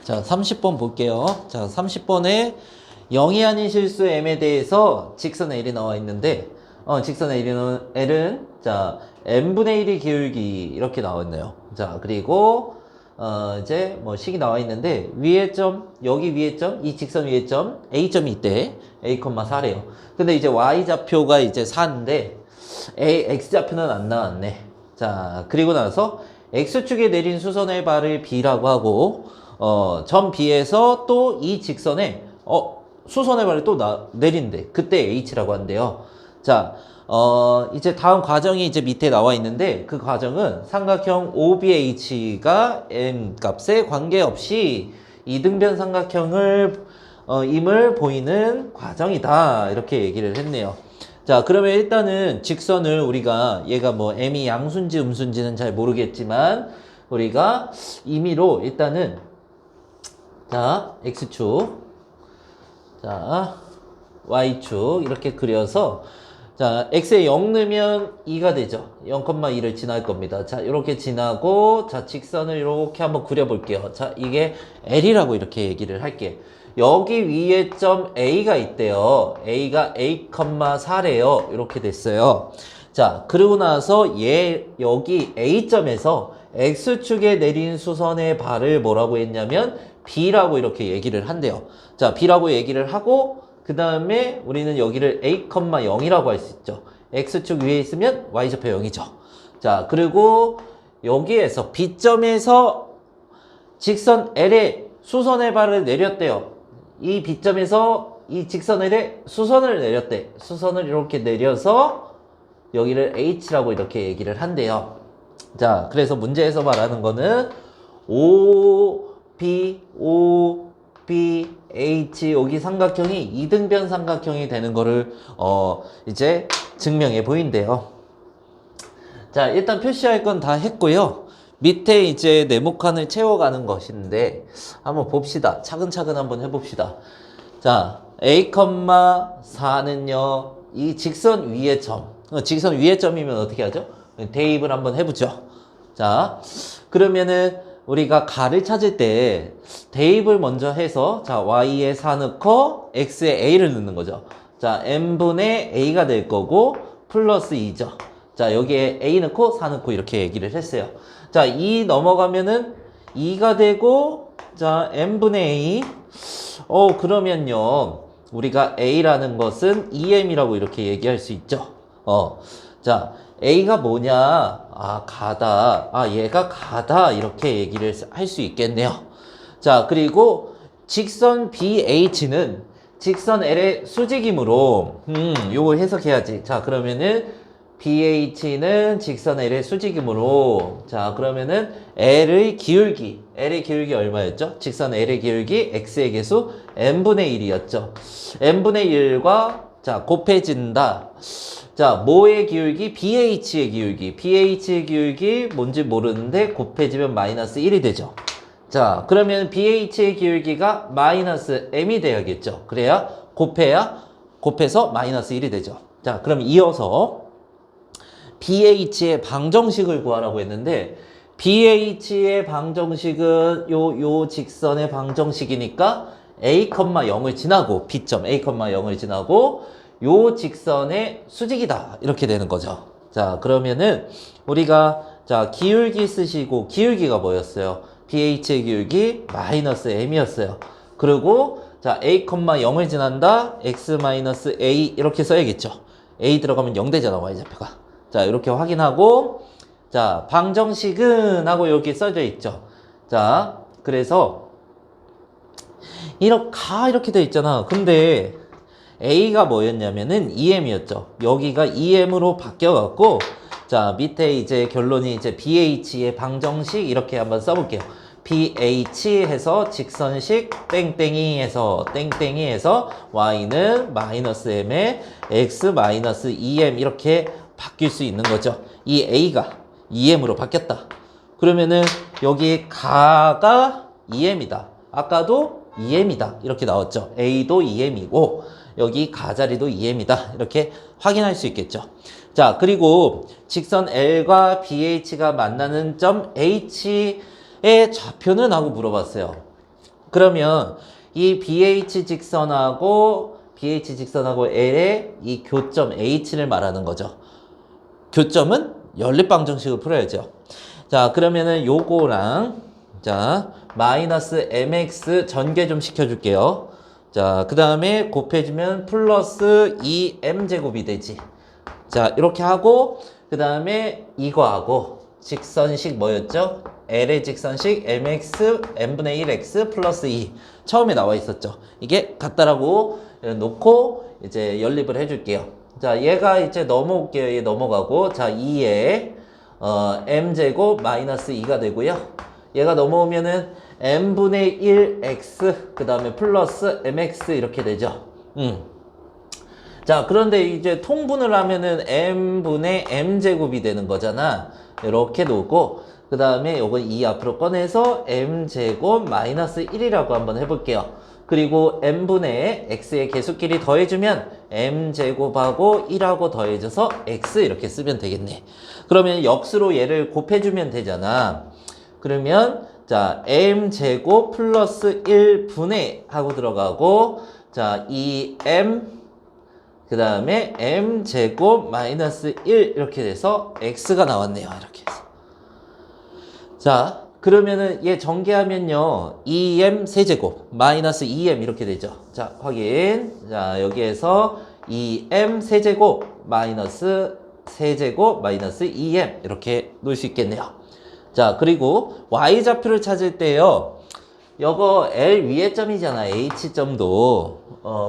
자, 30번 볼게요. 자, 30번에 0이 아닌 실수 m에 대해서 직선 L이 나와 있는데, 직선 L은, 자, n분의 1이 기울기, 이렇게 나와 있네요. 자, 그리고, 이제, 뭐, 식이 나와 있는데, 위에 점, 여기 위에 점, 이 직선 위에 점, A점이 있대. A,4래요. 근데 이제 Y좌표가 이제 4인데, X좌표는 안 나왔네. 자, 그리고 나서, X축에 내린 수선의 발을 B라고 하고, 점 B에서 또 이 직선에, 수선의 발을 또 내린대. 그때 H라고 한대요. 자, 이제 다음 과정이 이제 밑에 나와 있는데, 그 과정은 삼각형 OBH가 M 값에 관계없이 이등변 삼각형을, 임을 보이는 과정이다. 이렇게 얘기를 했네요. 자, 그러면 일단은 직선을 우리가 얘가 뭐 M이 양수인지 음수인지는 잘 모르겠지만, 우리가 임의로 일단은, 자, X축, 자, Y축 이렇게 그려서, 자, X에 0 넣으면 2가 되죠. 0,2를 지날 겁니다. 자, 이렇게 지나고, 자, 직선을 이렇게 한번 그려볼게요. 자, 이게 L이라고 이렇게 얘기를 할게. 여기 위에 점 A가 있대요. A가 A,4래요. 이렇게 됐어요. 자, 그러고 나서 여기 A점에서 X축에 내린 수선의 발을 뭐라고 했냐면 B라고 이렇게 얘기를 한대요. 자, B라고 얘기를 하고, 그 다음에 우리는 여기를 A,0이라고 할 수 있죠. X축 위에 있으면 Y좌표 0이죠. 자, 그리고 여기에서 B점에서 직선 L에 수선의 발을 내렸대요. 이 B점에서 이 직선 L에 수선을 내렸대. 수선을 이렇게 내려서 여기를 H라고 이렇게 얘기를 한대요. 자, 그래서 문제에서 말하는 거는 OBH 여기 삼각형이 이등변 삼각형이 되는 거를 이제 증명해 보인대요. 자, 일단 표시할 건 다 했고요. 밑에 이제 네모칸을 채워가는 것인데 한번 봅시다. 차근차근 한번 해봅시다. 자, A,4는요 이 직선 위의 점, 직선 위의 점이면 어떻게 하죠? 대입을 한번 해보죠. 자, 그러면은 우리가 가를 찾을 때 대입을 먼저 해서, 자, Y에 4 넣고 X에 A를 넣는 거죠. 자, n분의 A가 될 거고 플러스 2죠. 자, 여기에 A 넣고 4 넣고 이렇게 얘기를 했어요. 자, 2 넘어가면은 2가 되고, 자, n분의 A. 그러면요 우리가 A라는 것은 2M이라고 이렇게 얘기할 수 있죠. 자, A가 뭐냐? 가다. 얘가 가다. 이렇게 얘기를 할 수 있겠네요. 자, 그리고 직선 BH는 직선 L의 수직이므로, 요거 해석해야지. 자, 그러면은 BH는 직선 L의 수직이므로, 자, 그러면은 L의 기울기 얼마였죠? 직선 L의 기울기 X의 개수 n분의 1이었죠. n분의 1과, 자, 곱해진다. 자, 뭐의 기울기? BH의 기울기 뭔지 모르는데 곱해지면 마이너스 1이 되죠. 자, 그러면 BH의 기울기가 마이너스 M이 돼야겠죠. 그래야 곱해서 마이너스 1이 되죠. 자, 그럼 이어서 BH의 방정식을 구하라고 했는데, BH의 방정식은 요 직선의 방정식이니까 A,0을 지나고, B점 A,0을 지나고 요 직선의 수직이다. 이렇게 되는 거죠. 자, 그러면은 우리가, 자, 기울기 쓰시고, 기울기가 뭐였어요? BH의 기울기 마이너스 M이었어요. 그리고, 자, A,0을 지난다. X-A 이렇게 써야겠죠. A 들어가면 0 되잖아, Y좌표가. 자, 이렇게 확인하고, 자, 방정식은 하고 여기 써져 있죠. 자, 그래서 이렇게 돼 있잖아. 근데 A가 뭐였냐면은 2M이었죠. 여기가 2M으로 바뀌어갖고, 자, 밑에 이제 결론이 이제 BH의 방정식 이렇게 한번 써볼게요. BH 해서 직선식 땡땡이 해서 Y는 마이너스 M에 X 마이너스 2M 이렇게 바뀔 수 있는 거죠. 이 A가 2M으로 바뀌었다. 그러면은 여기 가가 2M이다. 아까도 2M이다. 이렇게 나왔죠. A도 2M이고 여기 가 자리도 2M이다. 이렇게 확인할 수 있겠죠. 자, 그리고 직선 L과 BH가 만나는 점 H 좌표는 하고 물어봤어요. 그러면 이 BH 직선하고 L의 이 교점 H를 말하는 거죠. 교점은 연립방정식을 풀어야죠. 자, 그러면은 요거랑 자, 마이너스 mx 전개 좀 시켜줄게요. 자, 그 다음에 곱해주면 플러스 2m제곱이 되지. 자, 이렇게 하고 그 다음에 이거하고 직선식 뭐였죠? L의 직선식 mx n분의 1x 플러스 2 처음에 나와 있었죠. 이게 같다라고 놓고 이제 연립을 해줄게요. 자, 얘가 이제 넘어올게요. 얘 넘어가고 자, 2에 m제곱 마이너스 2가 되고요. 얘가 넘어오면은 n분의 1x 그 다음에 플러스 mx 이렇게 되죠. 자, 그런데 이제 통분을 하면은 m분의 m제곱이 되는 거잖아. 이렇게 놓고 그 다음에 요건 2 앞으로 꺼내서 m제곱 마이너스 1이라고 한번 해볼게요. 그리고 m분의 x의 계수끼리 더해주면 m제곱하고 1하고 더해져서 x 이렇게 쓰면 되겠네. 그러면 역수로 얘를 곱해주면 되잖아. 그러면 자, m제곱 플러스 1분의 하고 들어가고 자, 2m 그 다음에 m제곱 마이너스 1 이렇게 돼서 x가 나왔네요. 이렇게 해서. 자, 그러면은 얘 전개하면요 2m 세제곱 마이너스 2m 이렇게 되죠. 자, 확인. 자, 여기에서 2m 세제곱 마이너스 세제곱 마이너스 2m 이렇게 놓을 수 있겠네요. 자, 그리고 y좌표를 찾을 때요 요거 L 위에 점이잖아. H점도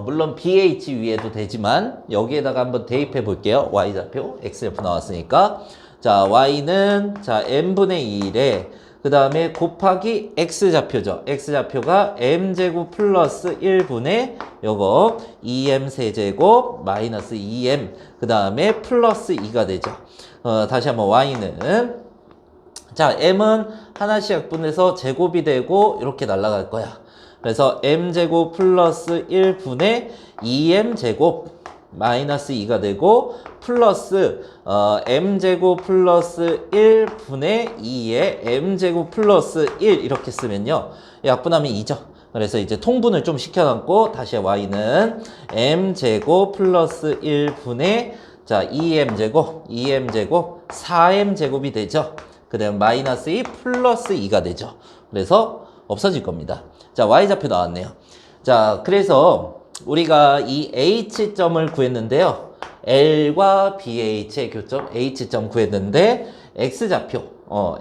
물론 BH 위에도 되지만 여기에다가 한번 대입해 볼게요. y좌표 x좌표 나왔으니까 자, y는 자 n분의 2에 그 다음에 곱하기 x좌표죠. x좌표가 m제곱 플러스 1분의 요거 2m 세제곱 마이너스 2m 그 다음에 플러스 2가 되죠. 다시 한번 y는 자, m은 하나씩 약분해서 제곱이 되고 이렇게 날아갈 거야. 그래서 m제곱 플러스 1분의 2m제곱 마이너스 2가 되고 플러스 m제곱 플러스 1분의 2에 m제곱 플러스 1 이렇게 쓰면요. 약분하면 2죠. 그래서 이제 통분을 좀 시켜놨고 다시 y는 m제곱 플러스 1분의 자 2m제곱 4m제곱이 되죠. 그 다음 마이너스 2 플러스 2가 되죠. 그래서 없어질 겁니다. 자, y좌표 나왔네요. 자, 그래서 우리가 이 h점을 구했는데요. L과 BH의 교점 h점 구했는데 x좌표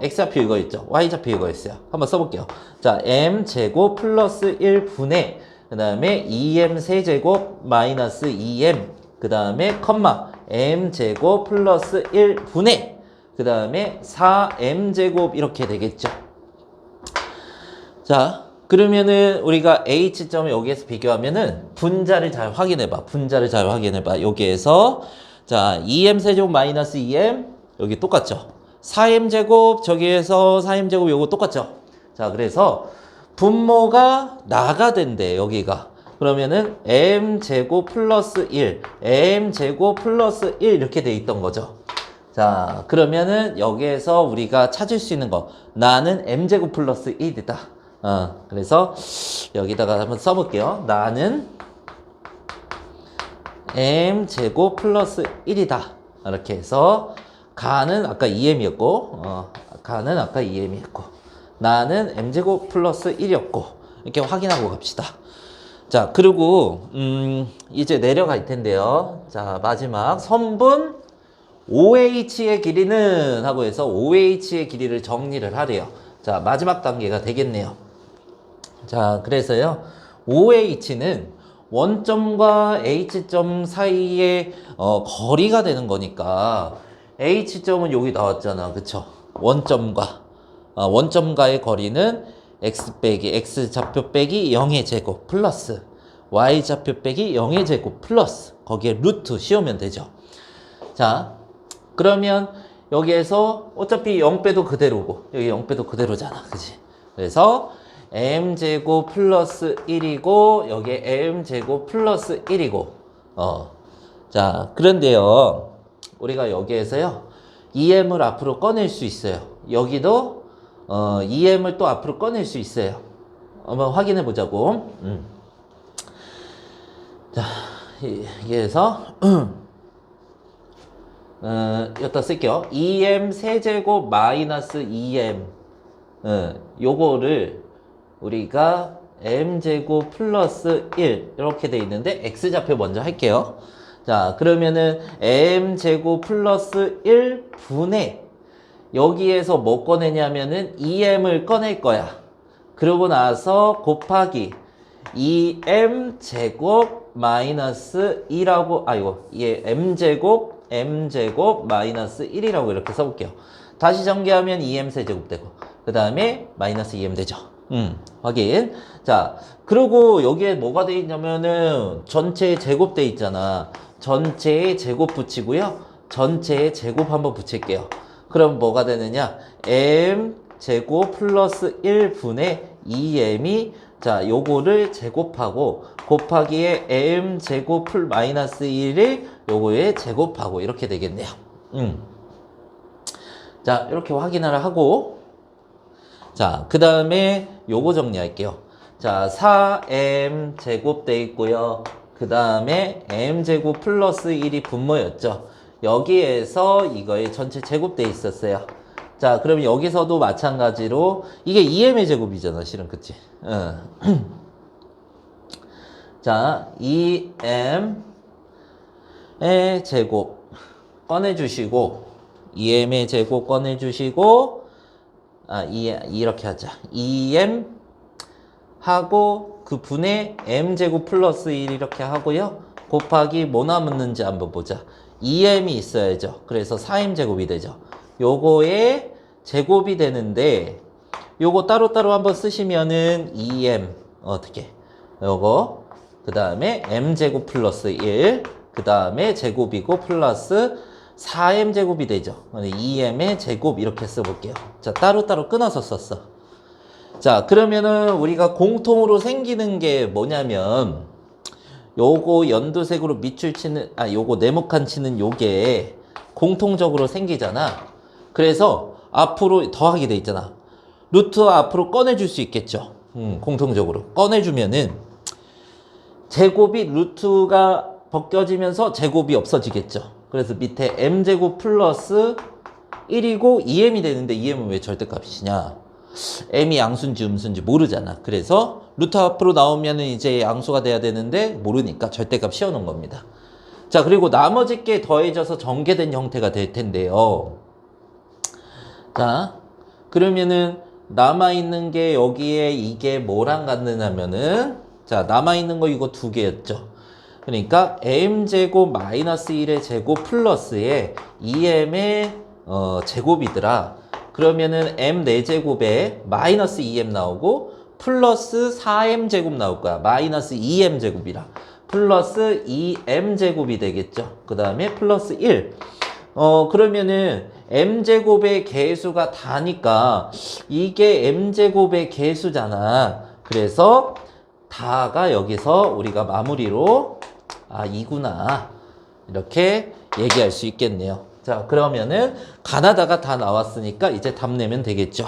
x좌표 이거 있죠. y좌표 이거 있어요. 한번 써볼게요. 자, m제곱 플러스 1분의 그 다음에 2m 세제곱 마이너스 2m 그 다음에 컴마 m제곱 플러스 1분의 그 다음에 4m제곱 이렇게 되겠죠. 자, 그러면은 우리가 h점을 여기에서 비교하면은 분자를 잘 확인해봐. 여기에서 자 2m 세제곱 마이너스 2m 여기 똑같죠. 4m제곱 저기에서 4m제곱 요거 똑같죠. 자, 그래서 분모가 나가 된대 여기가. 그러면은 m제곱 플러스 1 m제곱 플러스 1 이렇게 돼 있던 거죠. 자, 그러면은 여기에서 우리가 찾을 수 있는 거 나는 m제곱 플러스 1이다. 그래서 여기다가 한번 써볼게요. 나는 m제곱 플러스 1이다. 이렇게 해서 가는 아까 2m이었고 나는 m제곱 플러스 1이었고 이렇게 확인하고 갑시다. 자, 그리고 이제 내려갈 텐데요. 자, 마지막 선분 OH의 길이는 하고 해서 OH의 길이를 정리를 하래요. 자, 마지막 단계가 되겠네요. 자, 그래서요 OH는 원점과 H점 사이의 거리가 되는 거니까 H점은 여기 나왔잖아. 그쵸? 원점과의 거리는 x 빼기 x좌표 빼기 0의 제곱 플러스 y좌표 빼기 0의 제곱 플러스 거기에 루트 씌우면 되죠. 자, 그러면 여기에서 어차피 0빼도 그대로고 여기 0빼도 그대로잖아. 그치? 그래서 m제곱 플러스 1이고 여기에 m제곱 플러스 1이고 자, 그런데요 우리가 여기에서요 2m을 앞으로 꺼낼 수 있어요. 여기도 EM을 또 앞으로 꺼낼 수 있어요. 한번 확인해 보자고. 자, 여기에서 여기다 쓸게요. EM 세제곱 마이너스 EM 요거를 우리가 m제곱 플러스 1 이렇게 돼 있는데 x좌표 먼저 할게요. 자, 그러면은 m제곱 플러스 1 분의 여기에서 뭐 꺼내냐면은 EM을 꺼낼 거야. 그러고 나서 곱하기 2m제곱 마이너스 2라고 m제곱 마이너스 1이라고 이렇게 써볼게요. 다시 전개하면 2m세제곱 되고 그 다음에 마이너스 2m 되죠. 확인. 자, 그리고 여기에 뭐가 돼 있냐면은 전체의 제곱 돼 있잖아. 전체의 제곱 붙이고요. 전체의 제곱 한번 붙일게요. 그럼 뭐가 되느냐? m 제곱 플러스 1분의 2m이 자, 요거를 제곱하고 곱하기에 m 제곱 풀 마이너스 1을 요거에 제곱하고 이렇게 되겠네요. 자, 이렇게 확인을 하고 자, 그 다음에 요거 정리할게요. 자, 4m 제곱 돼 있고요. 그 다음에 m 제곱 플러스 1이 분모였죠. 여기에서 이거의 전체 제곱 돼 있었어요. 자, 그럼 여기서도 마찬가지로 이게 2m의 제곱이잖아, 실은. 그치? 자, 2m의 제곱 꺼내주시고 2m의 제곱 꺼내주시고 이렇게 하자. 2m 하고 그 분의 m제곱 플러스 1 이렇게 하고요. 곱하기 뭐 남았는지 한번 보자. 2m이 있어야죠. 그래서 4m제곱이 되죠. 요거의 제곱이 되는데 요거 따로따로 한번 쓰시면은 2m 어떻게 요거 그 다음에 m제곱 플러스 1 그 다음에 제곱이고 플러스 4m제곱이 되죠. 2m의 제곱 이렇게 써볼게요. 자, 따로따로 끊어서 썼어. 자, 그러면은 우리가 공통으로 생기는 게 뭐냐면 요거 연두색으로 밑줄 치는 요거 네모칸 치는 요게 공통적으로 생기잖아. 그래서 앞으로 더하게 돼 있잖아. 루트 앞으로 꺼내줄 수 있겠죠. 공통적으로 꺼내주면은 제곱이 루트가 벗겨지면서 제곱이 없어지겠죠. 그래서 밑에 m제곱 플러스 1이고 2m이 되는데 2m은 왜 절대값이냐? m이 양수인지 음수인지 모르잖아. 그래서 루트 앞으로 나오면은 이제 양수가 돼야 되는데 모르니까 절대값 씌워놓은 겁니다. 자, 그리고 나머지 게 더해져서 전개된 형태가 될 텐데요. 자, 그러면은 남아있는 게 여기에 이게 뭐랑 같느냐면은 자, 남아있는 거 이거 두 개였죠. 그러니까 m제곱 마이너스 1의 제곱 플러스에 2m의 제곱이더라. 그러면은 m 4제곱에 마이너스 2m 나오고 플러스 4m 제곱 나올 거야. 마이너스 2m 제곱이라. 플러스 2m 제곱이 되겠죠. 그 다음에 플러스 1. 그러면은 m제곱의 개수가 다니까 이게 m제곱의 개수잖아. 그래서 다가 여기서 우리가 마무리로 이구나 이렇게 얘기할 수 있겠네요. 자, 그러면은 가나다가 다 나왔으니까 이제 답 내면 되겠죠.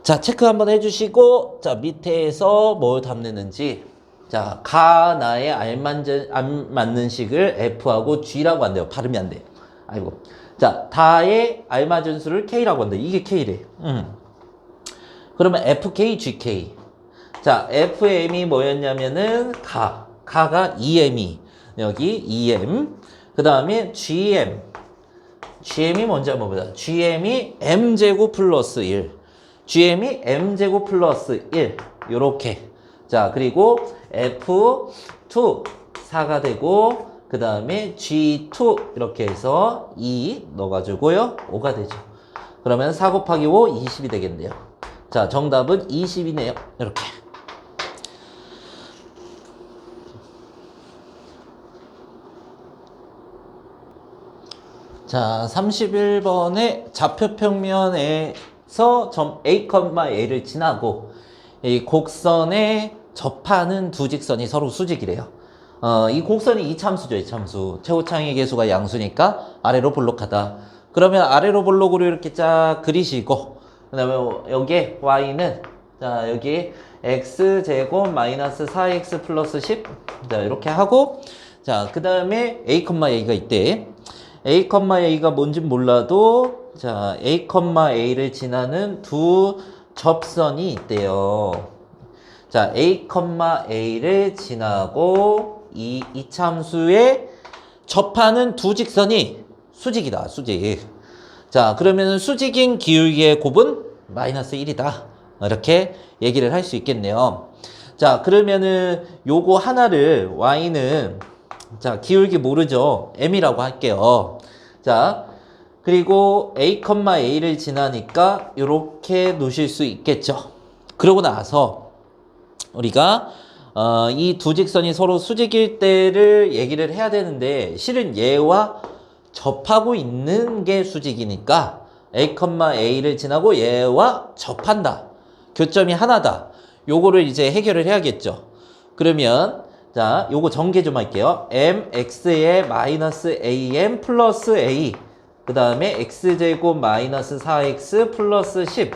자, 체크 한번 해주시고 자, 밑에서 뭘 답 내는지 자, 가나의 알맞는 식을 F하고 G라고 한대요. 발음이 안 돼. 아이고. 자, 다의 알맞은 수를 K라고 한다. 이게 K래. 그러면 FK, GK. 자, FM이 뭐였냐면은 가가 2M이 여기 2M. 그 다음에 GM이 뭔지 한번 보자. GM이 M제곱 플러스 1. GM이 M제곱 플러스 1. 요렇게. 자, 그리고 F2 4가 되고 그 다음에 G2 이렇게 해서 2 넣어가지고요 5가 되죠. 그러면 4 곱하기 5 20이 되겠네요. 자, 정답은 20이네요. 이렇게. 자, 31번의 좌표평면에서 점 A, A를 지나고 이 곡선에 접하는 두 직선이 서로 수직이래요. 이 곡선이 이참수죠, 이참수. 최고창의 계수가 양수니까 아래로 볼록하다. 그러면 아래로 볼록으로 이렇게 쫙 그리시고 그 다음에 여기에 y는 자 여기 x제곱 마이너스 4x 플러스 10 자 이렇게 하고 자 그 다음에 a, a가 있대. a, a가 뭔진 몰라도 자 a, a를 지나는 두 접선이 있대요. 자 a, a를 지나고 이 이차함수에 접하는 두 직선이 수직이다. 수직. 자 그러면 수직인 기울기의 곱은 마이너스 1이다. 이렇게 얘기를 할 수 있겠네요. 자 그러면은 요거 하나를 y는 자 기울기 모르죠. m이라고 할게요. 자 그리고 a, a를 지나니까 이렇게 놓으실 수 있겠죠. 그러고 나서 우리가 이 두 직선이 서로 수직일 때를 얘기를 해야 되는데 실은 얘와 접하고 있는 게 수직이니까 a, a를 지나고 얘와 접한다. 교점이 하나다. 요거를 이제 해결을 해야겠죠. 그러면 자 요거 전개 좀 할게요. mx에 마이너스 am 플러스 a 그 다음에 x제곱 마이너스 4x 플러스 10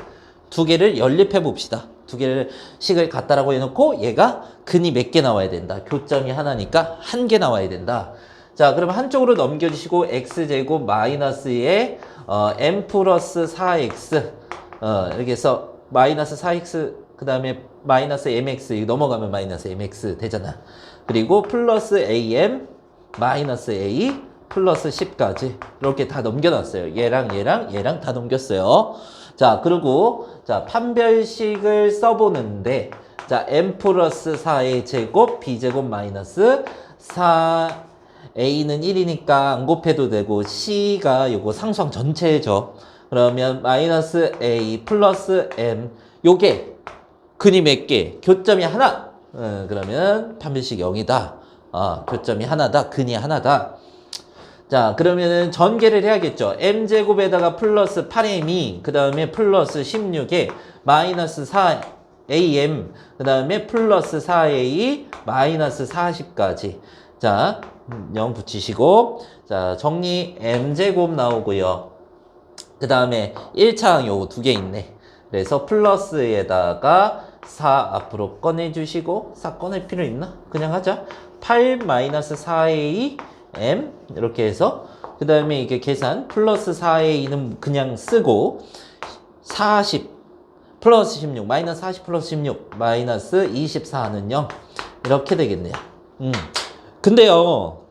두 개를 연립해 봅시다. 두 개를 식을 같다라고 해놓고 얘가 근이 몇 개 나와야 된다. 교점이 하나니까 한 개 나와야 된다. 자 그럼 한쪽으로 넘겨주시고 x제곱 마이너스에 m 플러스 4x 이렇게 해서 마이너스 4x 그 다음에 마이너스 mx 이거 넘어가면 마이너스 mx 되잖아. 그리고 플러스 am 마이너스 a 플러스 10까지 이렇게 다 넘겨놨어요. 얘랑 다 넘겼어요. 자 그리고 자 판별식을 써보는데 자 m 플러스 4의 제곱 b제곱 마이너스 4 a는 1이니까 안 곱해도 되고 c가 요거 상수항 전체죠. 그러면 마이너스 a 플러스 m 요게 근이 몇 개? 교점이 하나. 그러면 판별식 0이다. 교점이 하나다. 근이 하나다. 자 그러면은 전개를 해야겠죠. m제곱에다가 플러스 8m이 그 다음에 플러스 16에 마이너스 4am 그 다음에 플러스 4a 마이너스 40까지 자 0 붙이시고 자 정리 m제곱 나오고요. 그 다음에 1차항 요거 두 개 있네. 그래서 플러스에다가 4 앞으로 꺼내주시고 4 꺼낼 필요 있나? 그냥 하자. 8 마이너스 4a m 이렇게 해서 그 다음에 이게 계산 플러스 4a는 그냥 쓰고 40 플러스 16 마이너스 40 플러스 16 마이너스 24는 0 이렇게 되겠네요. 근데요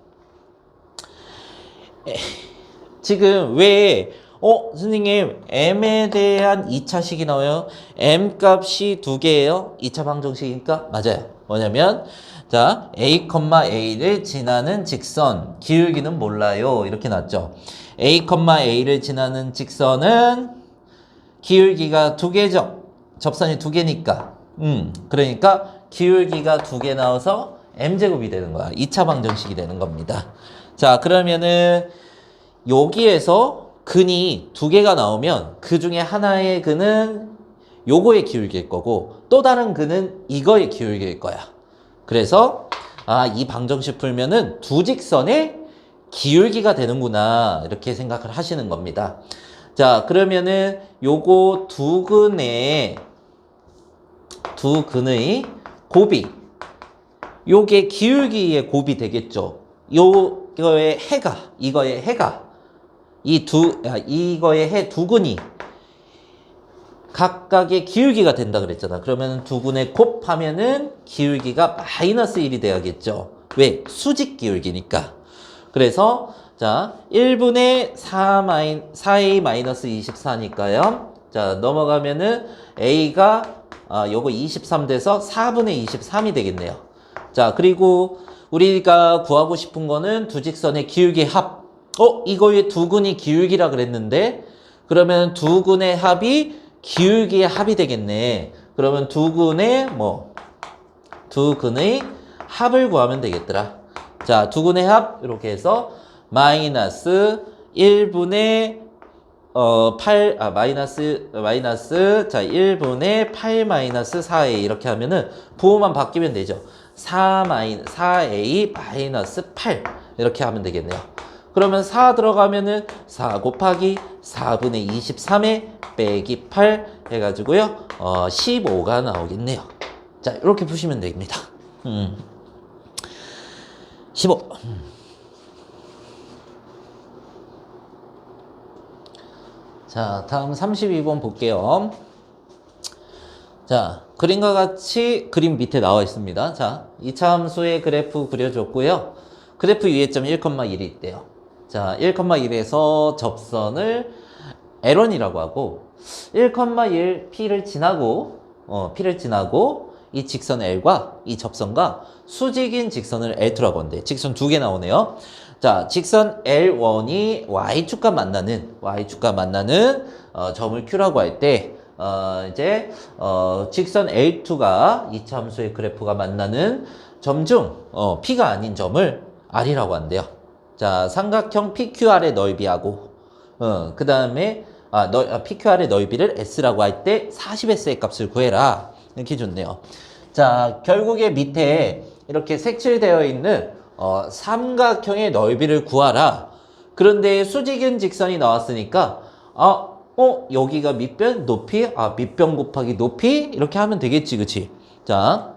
지금 왜 선생님 m에 대한 2차식이 나와요? m 값이 두 개예요? 2차 방정식이니까? 맞아요. 뭐냐면 자 a, a를 지나는 직선 기울기는 몰라요. 이렇게 났죠. a, a를 지나는 직선은 기울기가 두 개죠. 접선이 두 개니까 그러니까 기울기가 두 개 나와서 m제곱이 되는 거야. 2차 방정식이 되는 겁니다. 자 그러면은 여기에서 근이 두 개가 나오면 그 중에 하나의 근은 요거의 기울기일 거고 또 다른 근은 이거의 기울기일 거야. 그래서 이 방정식 풀면은 두 직선의 기울기가 되는구나 이렇게 생각을 하시는 겁니다. 자 그러면은 요거 두 근의 곱이 요게 기울기의 곱이 되겠죠. 이거의 해가 이거의 해 두 근이 각각의 기울기가 된다 그랬잖아. 그러면 두 근의 곱하면은 기울기가 마이너스 1이 돼야겠죠. 왜? 수직 기울기니까. 그래서 자 1분의 4a 마이너스 24니까요. 자 넘어가면은 a가 요거 23 돼서 4분의 23이 되겠네요. 자 그리고 우리가 구하고 싶은 거는 두 직선의 기울기 합. 이거의 두 근이 기울기라 그랬는데 그러면 두 근의 합이 기울기의 합이 되겠네. 그러면 두 근의 합을 구하면 되겠더라. 자, 두 근의 합 이렇게 해서 마이너스 1분의 8 마이너스 자 1분의 8 마이너스 4a 이렇게 하면은 부호만 바뀌면 되죠. 4a 마이너스 8 이렇게 하면 되겠네요. 그러면 4 들어가면은 4 곱하기 4분의 23에 빼기 8 해가지고요 15가 나오겠네요. 자, 이렇게 푸시면 됩니다. 15. 자, 다음 32번 볼게요. 자, 그림과 같이 그림 밑에 나와 있습니다. 자, 2차 함수의 그래프 그려줬고요. 그래프 유의점 1,1이 있대요. 자, 1,1에서 접선을 L1이라고 하고 1,1 P를 지나고 이 직선 L과 이 접선과 수직인 직선을 L2라고 하는데 직선 두 개 나오네요. 자, 직선 L1이 Y축과 만나는 점을 Q라고 할 때 직선 L2가 2차 함수의 그래프가 만나는 점 중 P가 아닌 점을 R이라고 한대요. 자, 삼각형 PQR의 넓이하고 그 다음에 PQR의 넓이를 S라고 할 때 40S의 값을 구해라. 이렇게 줬네요. 자, 결국에 밑에 이렇게 색칠되어 있는 삼각형의 넓이를 구하라. 그런데 수직인 직선이 나왔으니까 여기가 밑변 높이 밑변 곱하기 높이 이렇게 하면 되겠지, 그치? 자,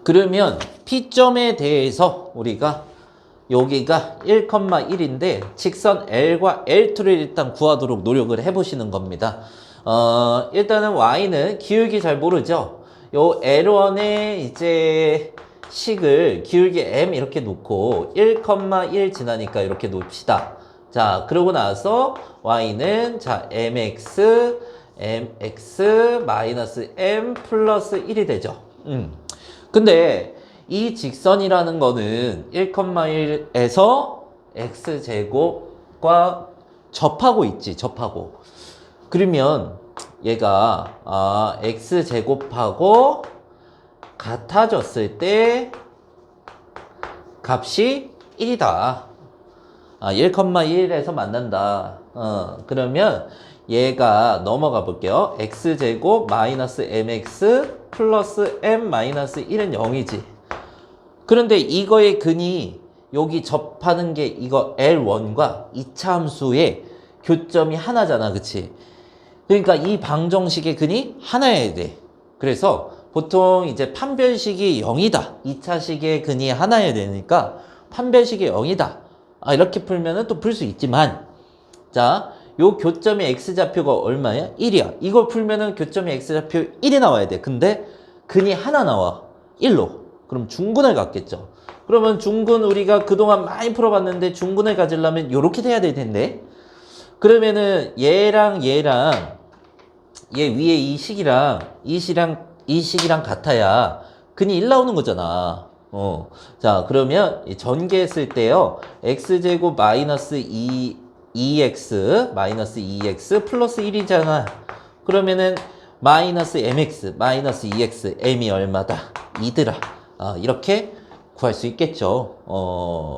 그러면 P점에 대해서 우리가 여기가 1,1인데 직선 L과 L2를 일단 구하도록 노력을 해보시는 겁니다. 일단은 Y는 기울기 잘 모르죠? 요 L1의 이제 식을 기울기 M 이렇게 놓고 1,1 지나니까 이렇게 놓읍시다. 자, 그러고 나서 Y는 자, MX 마이너스 M 플러스 1이 되죠. 근데 이 직선이라는 거는 1,1에서 X제곱과 접하고 있지, 접하고. 그러면 얘가 X제곱하고 같아졌을 때 값이 1이다. 1,1에서 만난다. 그러면 얘가 넘어가 볼게요. X제곱 마이너스 MX 플러스 M 마이너스 1은 0이지. 그런데 이거의 근이 여기 접하는 게 이거 L1과 2차 함수의 교점이 하나잖아, 그치? 그러니까 이 방정식의 근이 하나여야 돼. 그래서 보통 이제 판별식이 0이다. 2차식의 근이 하나여야 되니까 판별식이 0이다. 이렇게 풀면은 또 풀 수 있지만, 자, 요 교점의 X좌표가 얼마야? 1이야. 이걸 풀면은 교점의 X좌표 1이 나와야 돼. 근데 근이 하나 나와. 1로. 그럼 중근을 갖겠죠. 그러면 중근 우리가 그동안 많이 풀어봤는데 중근을 가지려면 요렇게 돼야 될 텐데. 그러면은 얘랑 얘 위에 이 식이랑 이 식이랑 같아야 근이 1 나오는 거잖아. 자, 그러면 전개했을 때요. X제곱 마이너스 2X 플러스 1이잖아. 그러면은 마이너스 MX 마이너스 2X M이 얼마다? 2더라. 이렇게 구할 수 있겠죠.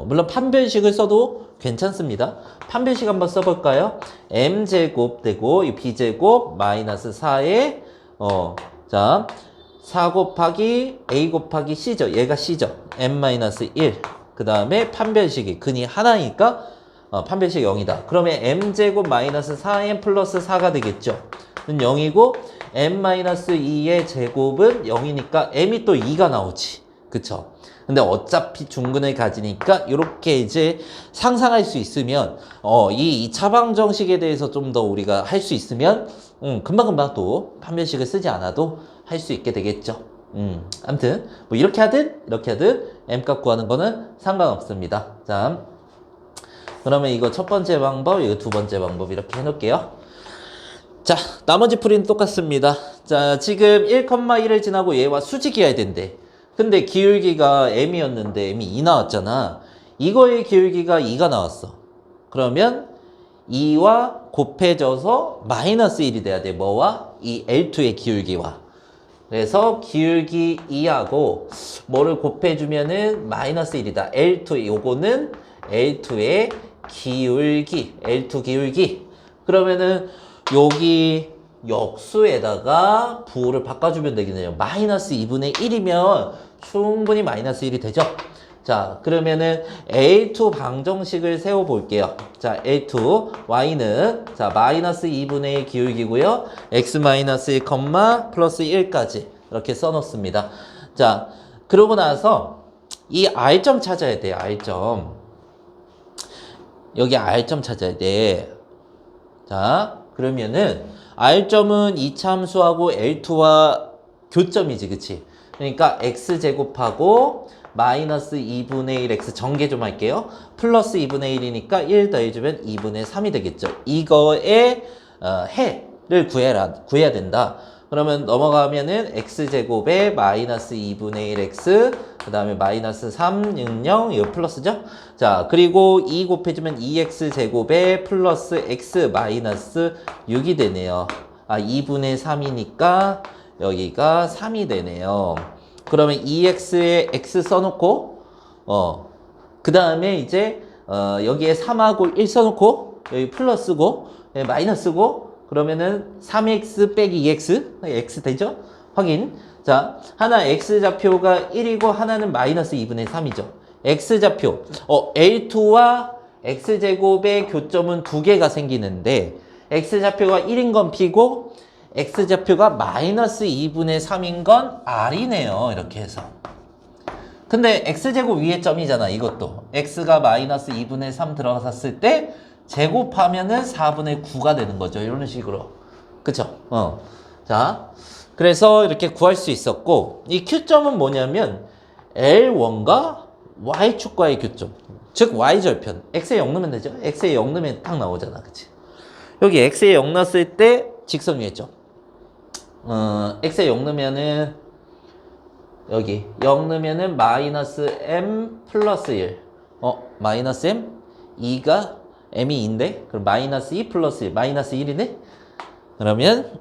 물론 판별식을 써도 괜찮습니다. 판별식 한번 써볼까요? M제곱 되고 이 B제곱 마이너스 4에 자 4 곱하기 A 곱하기 C죠. 얘가 C죠. M-1. 그 다음에 판별식이 근이 하나니까 판별식 0이다. 그러면 M제곱 마이너스 4M 플러스 4가 되겠죠. 0이고 M-2의 제곱은 0이니까 M이 또 2가 나오지. 그쵸? 근데 어차피 중근을 가지니까 이렇게 이제 상상할 수 있으면 이 차방정식에 대해서 좀 더 우리가 할 수 있으면 금방금방 또 판별식을 쓰지 않아도 할 수 있게 되겠죠. 아무튼 뭐 이렇게 하든 M값 구하는 거는 상관없습니다. 자, 그러면 이거 첫 번째 방법, 이거 두 번째 방법 이렇게 해놓을게요. 자, 나머지 풀이는 똑같습니다. 자, 지금 1,1을 지나고 얘와 수직이어야 된대. 근데 기울기가 M이었는데 M이 2 나왔잖아. 이거의 기울기가 2가 나왔어. 그러면 2와 곱해져서 마이너스 1이 돼야 돼. 뭐와? 이 L2의 기울기와. 그래서 기울기 2하고 뭐를 곱해주면은 마이너스 1이다. L2, 요거는 L2의 기울기, L2 기울기. 그러면은 여기 역수에다가 부호를 바꿔주면 되겠네요. 마이너스 2분의 1이면 충분히 마이너스 1이 되죠. 자, 그러면은 A2 방정식을 세워볼게요. 자, A2, Y는, 자, 마이너스 2분의 1 기울기고요. X 마이너스 1, 플러스 1까지 이렇게 써놓습니다. 자, 그러고 나서 이 R점 찾아야 돼요, R점. 여기 R점 찾아야 돼. 자, 그러면은 R점은 이차함수하고 L2와 교점이지, 그치? 그러니까 X제곱하고 마이너스 2분의 1 X 전개 좀 할게요. 플러스 2분의 1이니까 1 더해주면 2분의 3이 되겠죠. 이거의 해를 구해야 된다. 그러면 넘어가면은 X제곱에 마이너스 2분의 1 X, 그 다음에 마이너스 3, 6, 0, 이거 플러스죠? 자, 그리고 2 곱해주면 2X제곱에 플러스 X 마이너스 6이 되네요. 아, 2분의 3이니까 여기가 3이 되네요. 그러면 2x에 x 써놓고 그 다음에 이제 여기에 3하고 1 써놓고 여기 플러스고 마이너스고 그러면은 3x 빼기 2x x 되죠? 확인. 자, 하나 x좌표가 1이고 하나는 마이너스 2분의 3이죠. x좌표 L2와 x제곱의 교점은 두 개가 생기는데 x좌표가 1인 건 P고 x좌표가 마이너스 2분의 3인 건 R이네요. 이렇게 해서. 근데 x제곱 위에 점이잖아. 이것도. x가 마이너스 2분의 3 들어갔을 때 제곱하면은 4분의 9가 되는 거죠. 이런 식으로. 그쵸? 자, 그래서 이렇게 구할 수 있었고 이 Q점은 뭐냐면 L1과 Y축과의 교점. 즉 Y절편. x에 0 넣으면 되죠. x에 0 넣으면 딱 나오잖아. 그치? 여기 x에 0 넣었을 때 직선 위에 점. x에 0 넣으면은 여기 0 넣으면은 마이너스 m 플러스 1. 마이너스 m 2가 m이 2인데 그럼 마이너스 2 플러스 1 마이너스 1이네. 그러면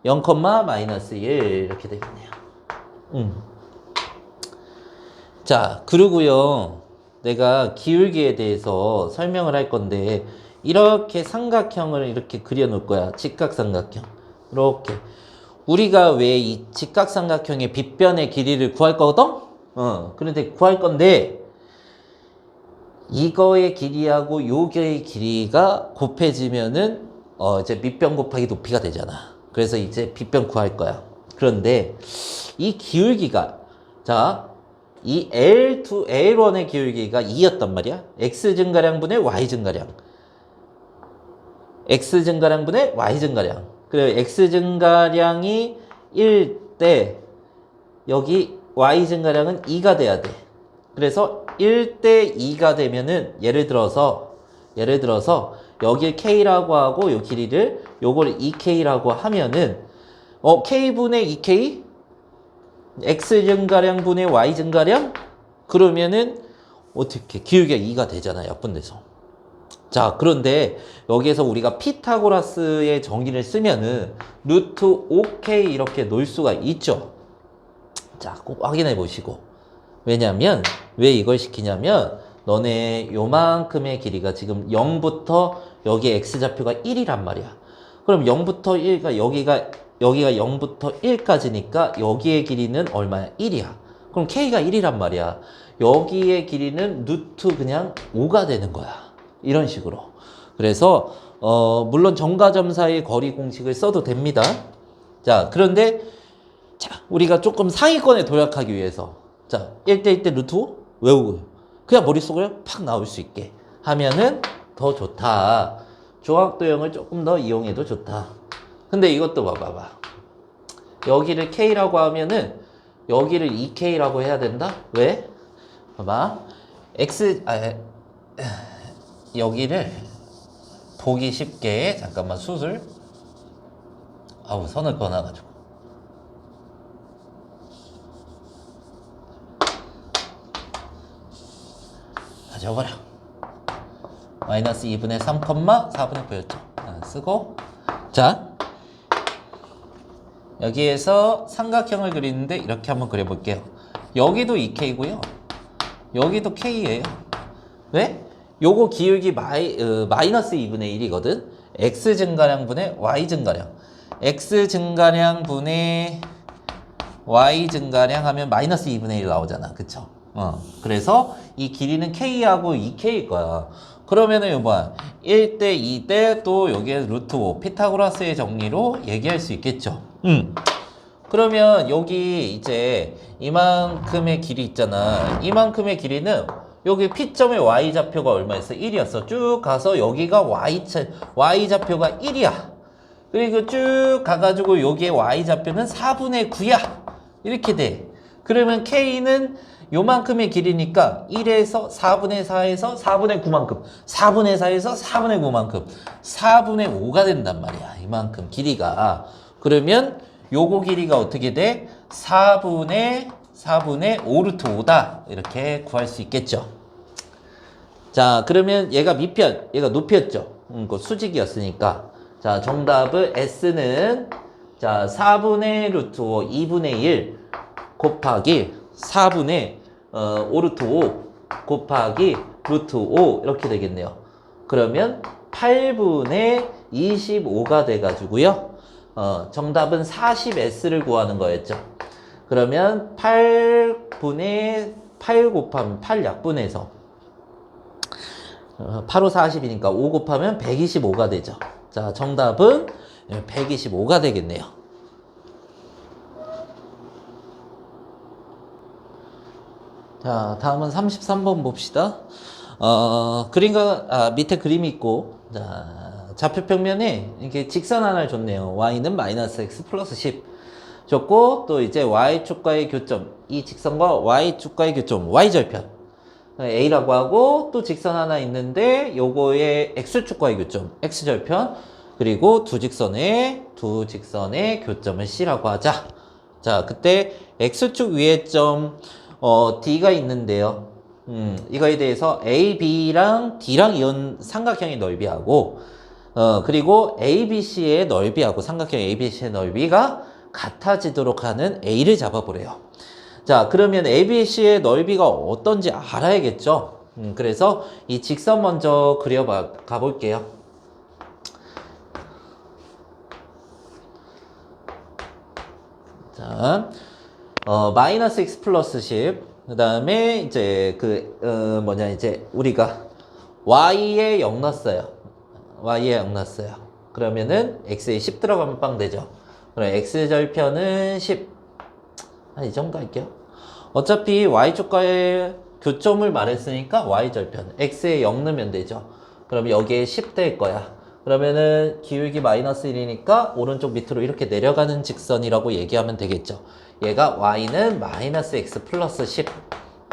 0, 마이너스 1 이렇게 되겠네요. 자, 그리고요 내가 기울기에 대해서 설명을 할 건데 이렇게 삼각형을 이렇게 그려 놓을 거야. 직각삼각형. 이렇게 우리가 왜 이 직각삼각형의 빗변의 길이를 구할 거거든? 그런데 구할 건데 이거의 길이하고 요거의 길이가 곱해지면은 이제 밑변 곱하기 높이가 되잖아. 그래서 이제 빗변 구할 거야. 그런데 이 기울기가 자, 이 L1의 기울기가 2였단 말이야. X 증가량분의 Y 증가량. X 증가량분의 Y 증가량. 그리고 X 증가량이 1 대 여기 Y 증가량은 2가 돼야 돼. 그래서 1 대 2가 되면은 예를 들어서 여기를 K라고 하고 요 길이를 요걸 2K라고 하면은 K분의 2K X 증가량분의 Y 증가량 그러면은 어떻게 기울기가 2가 되잖아. 약분돼서. 자, 그런데 여기에서 우리가 피타고라스의 정의를 쓰면은 루트 5K 이렇게 놓을 수가 있죠. 자, 꼭 확인해 보시고. 왜냐면 왜 이걸 시키냐면 너네 요만큼의 길이가 지금 0부터 여기 x좌표가 1이란 말이야. 그럼 0부터 1가 여기가 0부터 1까지니까 여기의 길이는 얼마야? 1이야. 그럼 K가 1이란 말이야. 여기의 길이는 루트 그냥 5가 되는 거야. 이런 식으로. 그래서 물론 정과점 사이의 거리 공식을 써도 됩니다. 자, 그런데 자, 우리가 조금 상위권에 도약하기 위해서 자, 1대 1대 루트 5 외우고 그냥 머릿속으로 팍 나올 수 있게 하면은 더 좋다. 조각도형을 조금 더 이용해도 좋다. 근데 이것도 봐봐. 여기를 K라고 하면은 여기를 2K라고 해야 된다? 왜? 봐봐. 여기를 보기 쉽게 잠깐만 수술 선을 꺼놔가지고 다 적어라. 마이너스 2분의 3, 4분의 9였죠. 쓰고 자 여기에서 삼각형을 그리는데 이렇게 한번 그려볼게요. 여기도 2K고요. 여기도 K예요. 왜? 요거 기울기 마이너스 2분의 1이거든. X 증가량분의 Y 증가량. X 증가량분의 Y 증가량 하면 마이너스 2분의 1 나오잖아. 그쵸? 그래서 이 길이는 K하고 2K일 거야. 그러면은 이거 뭐야? 1대 2대 또 여기에 루트 5 피타고라스의 정리로 얘기할 수 있겠죠. 그러면 여기 이제 이만큼의 길이 있잖아. 이만큼의 길이는 여기 P점의 Y좌표가 얼마였어? 1이었어. 쭉 가서 여기가 Y좌표가 1이야. 그리고 쭉 가가지고 여기에 Y좌표는 4분의 9야. 이렇게 돼. 그러면 K는 요만큼의 길이니까 1에서 4분의 4에서 4분의 9만큼 4분의 4에서 4분의 9만큼 4분의 5가 된단 말이야. 이만큼 길이가. 그러면 요거 길이가 어떻게 돼? 4분의 5 루트 5다. 이렇게 구할 수 있겠죠. 자, 그러면 얘가 밑편, 얘가 높이였죠. 그 수직이었으니까. 자, 정답은 S는 자 4분의 루트 5 2분의 1 곱하기 4분의 5 루트 5 곱하기 루트 5 이렇게 되겠네요. 그러면 8분의 25가 돼가지고요. 정답은 40S를 구하는 거였죠. 그러면 8분의 8 곱하면 8 약분해서 8호 40이니까 5 곱하면 125가 되죠. 자, 정답은 125가 되겠네요. 자, 다음은 33번 봅시다. 밑에 그림이 있고, 자, 좌표평면에 이렇게 직선 하나를 줬네요. y는 마이너스 x 플러스 10 줬고, 또 이제 y축과의 교점, 이 직선과 y축과의 교점, y절편 a라고 하고, 또 직선 하나 있는데 요거의 x축과의 교점, x절편, 그리고 두 직선의 교점을 c라고 하자. 자, 그때 x축 위에 점 D가 있는데요. 이거에 대해서 A, B랑 D랑 이은 삼각형의 넓이하고, 그리고 A, B, C의 넓이하고 삼각형 A, B, C의 넓이가 같아지도록 하는 A를 잡아보래요. 자, 그러면 A, B, C의 넓이가 어떤지 알아야겠죠? 그래서 이 직선 먼저 가볼게요. 자, 마이너스 x 플러스 10. 그 다음에 이제 이제 우리가 y에 0 넣었어요. y에 0 넣었어요. 그러면은 x에 10 들어가면 빵 되죠. 그럼 x절편은 10. 이 정도 할게요. 어차피 y축과의 교점을 말했으니까 y절편. x에 0 넣으면 되죠. 그럼 여기에 10 될 거야. 그러면은 기울기 마이너스 1이니까 오른쪽 밑으로 이렇게 내려가는 직선이라고 얘기하면 되겠죠. 얘가 y는 마이너스 x 플러스 10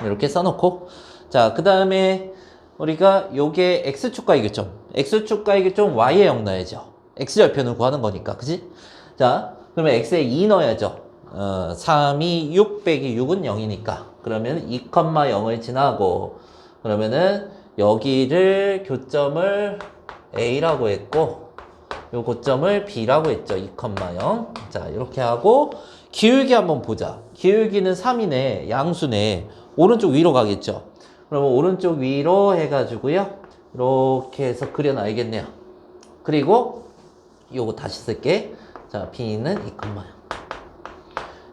이렇게 써놓고, 자, 그 다음에 우리가 요게 x축과의 교점 y에 0 넣어야죠. x절편을 구하는 거니까, 그지? 자, 그러면 x에 2 넣어야죠. 3이 6 빼기 6은 0이니까 그러면 2,0을 지나고, 그러면은 여기를 교점을 A라고 했고 요 고점을 B라고 했죠. 2,0. 자, 이렇게 하고 기울기 한번 보자. 기울기는 3이네. 양수네. 오른쪽 위로 가겠죠. 그러면 오른쪽 위로 해가지고요. 이렇게 해서 그려놔야겠네요. 그리고 요거 다시 쓸게. 자, B는 2,0.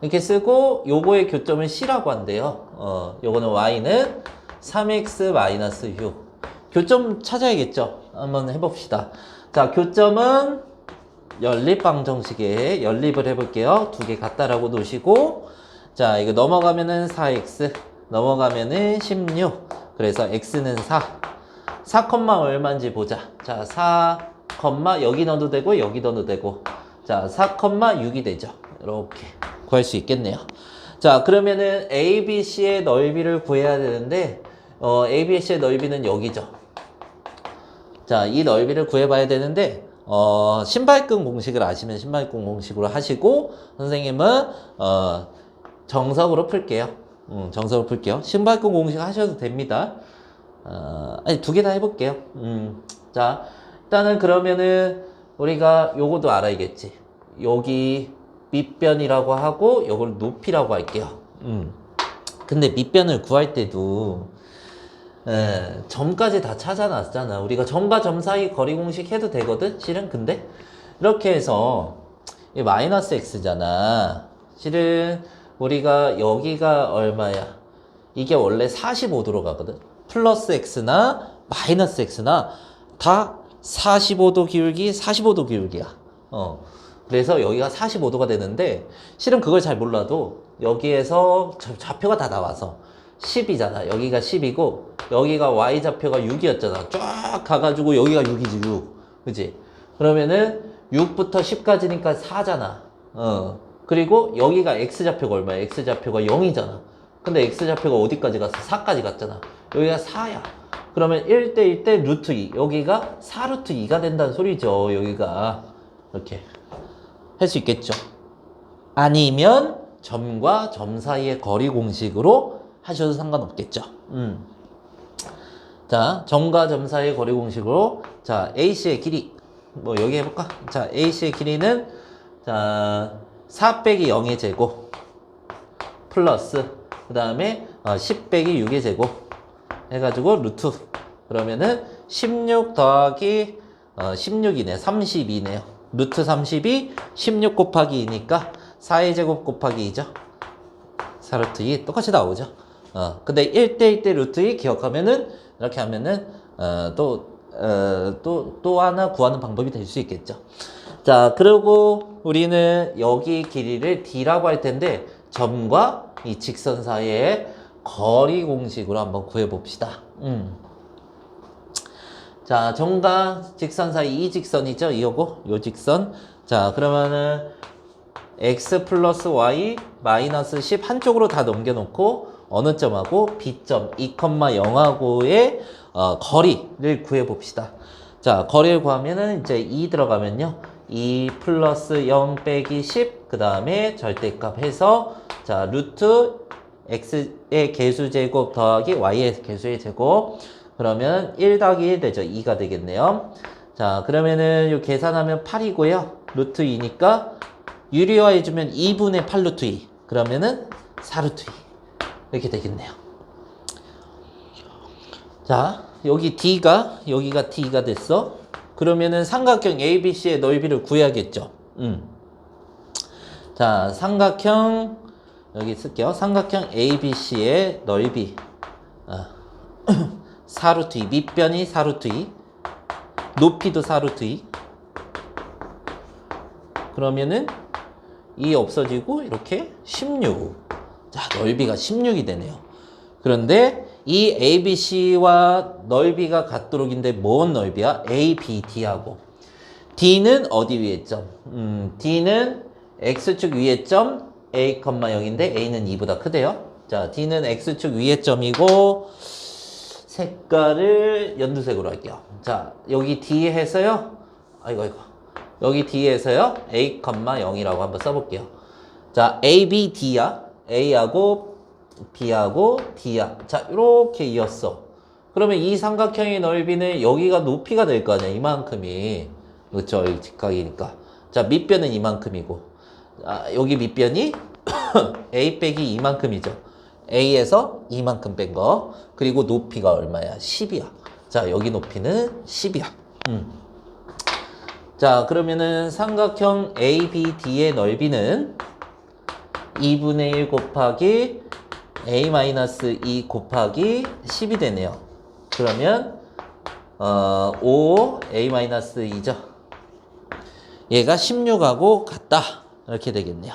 이렇게 쓰고 요거의 교점을 C라고 한대요. 요거는 Y는 3x-6. 교점 찾아야겠죠. 한번 해봅시다. 자, 교점은 연립방정식에 연립을 해볼게요. 두 개 같다라고 놓으시고, 자, 이거 넘어가면은 4x, 넘어가면은 16. 그래서 x는 4, 얼마인지 보자. 자, 4, 여기 넣어도 되고 여기 넣어도 되고, 자, 4,6이 되죠. 이렇게 구할 수 있겠네요. 자, 그러면은 ABC의 넓이를 구해야 되는데, ABC의 넓이는 여기죠. 자, 이 넓이를 구해봐야 되는데, 신발끈 공식을 아시면 신발끈 공식으로 하시고, 선생님은, 정석으로 풀게요. 정석으로 풀게요. 신발끈 공식 하셔도 됩니다. 아니, 두 개 다 해볼게요. 자, 일단은 그러면은, 우리가 요거도 알아야겠지. 여기 밑변이라고 하고, 요걸 높이라고 할게요. 근데 밑변을 구할 때도, 점까지 다 찾아놨잖아. 우리가 점과 점 사이 거리 공식 해도 되거든? 실은 근데 이렇게 해서 이 마이너스 x잖아. 실은 우리가 여기가 얼마야? 이게 원래 45도로 가거든. 플러스 x나 마이너스 x나 다 45도 기울기, 45도 기울기야. 그래서 여기가 45도가 되는데 실은 그걸 잘 몰라도 여기에서 좌표가 다 나와서 10이잖아. 여기가 10이고 여기가 y좌표가 6이었잖아. 쫙 가가지고 여기가 6이지 6. 그치? 그러면은 6부터 10까지니까 4잖아. 그리고 여기가 x좌표가 얼마야? x좌표가 0이잖아. 근데 x좌표가 어디까지 갔어? 4까지 갔잖아. 여기가 4야. 그러면 1대 1대 루트 2. 여기가 4 루트 2가 된다는 소리죠. 여기가. 이렇게 할 수 있겠죠. 아니면 점과 점 사이의 거리 공식으로 하셔도 상관없겠죠. 자, 점과 점 사이의 거리 공식으로 자, AC의 길이 뭐 여기 해볼까? 자, AC의 길이는 자, 4 빼기 0의 제곱 플러스 그 다음에 10 빼기 6의 제곱 해가지고 루트 그러면은 16 더하기 16이네 32네요. 루트 32 16 곱하기 2니까 4의 제곱 곱하기 2죠. 4 루트 2 똑같이 나오죠. 근데 1대 1대 루트 2 기억하면은 이렇게 하면은 또 하나 구하는 방법이 될 수 있겠죠. 자, 그리고 우리는 여기 길이를 D라고 할 텐데 점과 이 직선 사이의 거리 공식으로 한번 구해봅시다. 자, 점과 직선 사이 이 직선이죠. 이거고 요 직선. 자, 그러면은 x 플러스 y 마이너스 10 한쪽으로 다 넘겨놓고 어느 점하고 B점 2,0하고의 거리를 구해봅시다. 자, 거리를 구하면은 이제 2 들어가면요. 2 플러스 0 빼기 10, 그 다음에 절대값 해서, 자, 루트 x의 개수제곱 더하기 y의 개수의 제곱. 그러면 1 더하기 1 되죠. 2가 되겠네요. 자, 그러면은 요 계산하면 8이고요. 루트 2니까 유리화 해주면 2분의 8 루트 2. 그러면은 4 루트 2. 이렇게 되겠네요. 자, 여기 D가, 여기가 D가 됐어. 그러면은 삼각형 ABC의 넓이를 구해야겠죠. 자, 삼각형, 여기 쓸게요. 삼각형 ABC의 넓이. 4 루트 2. 밑변이 4 루트 2. 높이도 4 루트 2. 그러면은 2 없어지고 이렇게 16. 자, 넓이가 16이 되네요. 그런데 이 ABC와 넓이가 같도록인데 뭔 넓이야? ABD하고 D는 어디 위에 점? D는 X축 위에 점 A, 0인데 A는 2보다 크대요. 자, D는 X축 위에 점이고 색깔을 연두색으로 할게요. 자, 여기 D 해서요. 아이고. 여기 D에서요. A, 0이라고 한번 써볼게요. 자, ABD야. A하고 B하고 D야. 자, 이렇게 이었어. 그러면 이 삼각형의 넓이는 여기가 높이가 될 거 아니야. 이만큼이. 그렇죠. 여기 직각이니까. 자, 밑변은 이만큼이고. 여기 밑변이 A 빼기 이만큼이죠. A에서 이만큼 뺀 거. 그리고 높이가 얼마야? 10이야. 자, 여기 높이는 10이야. 자, 그러면은 삼각형 ABD의 넓이는 2분의 1 곱하기 A-2 곱하기 10이 되네요. 그러면 5 A-2죠. 얘가 16하고 같다. 이렇게 되겠네요.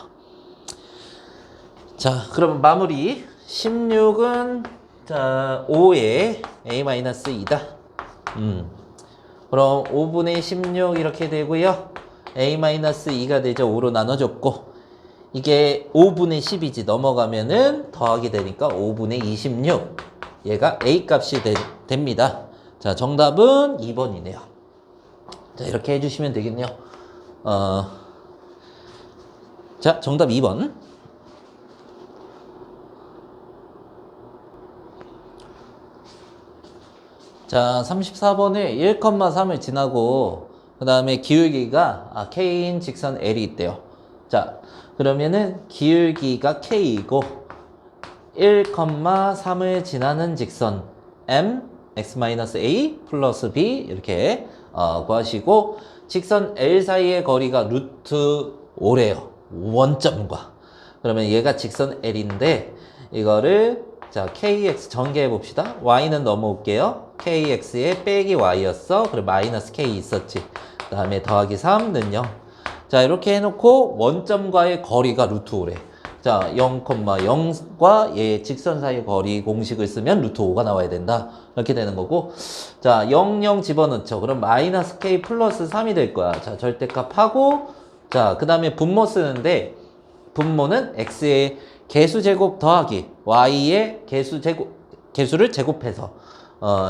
자, 그럼 마무리. 16은 자 5에 A-2다. 그럼 5분의 16 이렇게 되고요. A-2가 되죠. 5로 나눠줬고 이게 5분의 10이지 넘어가면은 더하기 되니까 5분의 26 얘가 A 값이 됩니다. 자, 정답은 2번이네요. 자, 이렇게 해주시면 되겠네요. 자, 정답 2번. 자, 34번에 1,3을 지나고 그 다음에 기울기가 K인 직선 L이 있대요. 자, 그러면은 기울기가 K이고 1,3을 지나는 직선 M x-a 플러스 b 이렇게 구하시고 직선 L 사이의 거리가 루트 5래요. 원점과. 그러면 얘가 직선 L인데 이거를 자, kx 전개해 봅시다. y는 넘어올게요. kx에 빼기 y였어. 그리고 마이너스 k 있었지. 그 다음에 더하기 3는 0. 자, 이렇게 해놓고 원점과의 거리가 루트 5래. 자, 0,0과 얘 직선 사이 거리 공식을 쓰면 루트 5가 나와야 된다. 이렇게 되는 거고. 자, 0, 0 집어넣죠. 그럼 마이너스 k 플러스 3이 될 거야. 자, 절대값하고, 자, 그 다음에 분모 쓰는데, 분모는 x의 개수 제곱 더하기 y의 개수 제곱, 개수를 제곱해서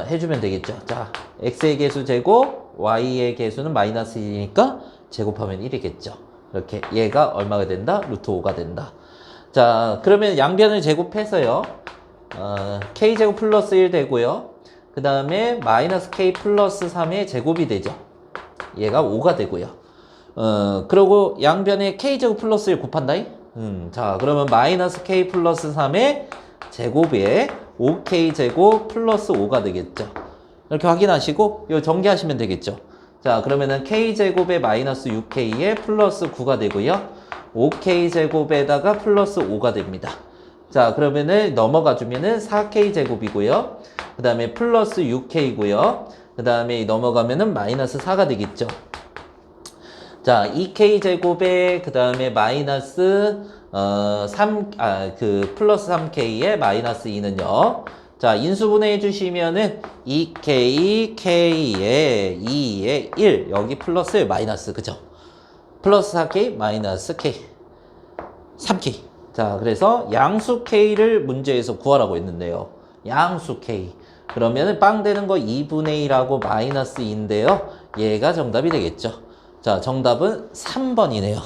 해주면 되겠죠. 자, x의 개수 제곱, y의 개수는 마이너스 1이니까 제곱하면 1이겠죠. 이렇게 얘가 얼마가 된다? 루트 5가 된다. 자, 그러면 양변을 제곱해서요. k제곱 플러스 1 되고요. 그 다음에 마이너스 k 플러스 3의 제곱이 되죠. 얘가 5가 되고요. 그리고 양변에 k제곱 플러스 1 곱한다잉? 자, 그러면 마이너스 k 플러스 3의 제곱에 5k제곱 플러스 5가 되겠죠. 이렇게 확인하시고, 이거 전개하시면 되겠죠. 자, 그러면은 k제곱에 마이너스 6k에 플러스 9가 되고요. 5k제곱에다가 플러스 5가 됩니다. 자, 그러면은 넘어가 주면은 4k제곱이고요. 그 다음에 플러스 6k고요. 그 다음에 넘어가면은 마이너스 4가 되겠죠. 자, 2k제곱에 그 다음에 마이너스 플러스 3k에 마이너스 2는요. 자, 인수분해 해주시면은 2k, k에 2에 1, 여기 플러스 마이너스, 그죠? 플러스 4k, 마이너스 k, 3k. 자, 그래서 양수 k를 문제에서 구하라고 했는데요. 양수 k. 그러면은 빵 되는 거 2분의 1하고 마이너스 2인데요. 얘가 정답이 되겠죠. 자, 정답은 3번이네요.